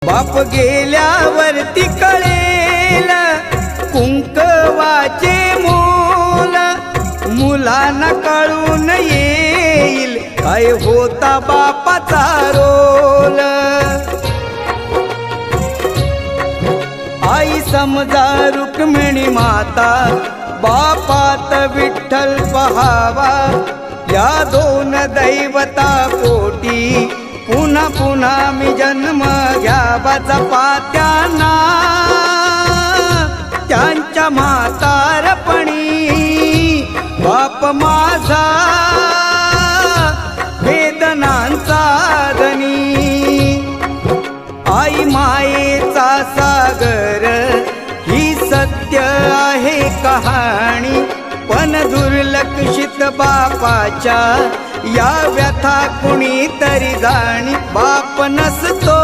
बाप गेल्यावरती कळेल कुंकवाचे मोल, मुलांना कळून येईल काय होता बापाचा रोल. आई समजा रुक्मिणी माता, बापात विठ्ठल पहावा. या दोन दैवता पोटी पुन्हा पुन्हा मी जन्म घ्यावा. जपात्यांना त्यांच्या म्हातारपणी बाप माझा वेदनांचा धनी. आई मायेचा सागर ही सत्य आहे कहाणी, पण दुर्लक्षित बापाच्या या व्यथा कुणी तरी जाणी. बाप नसतो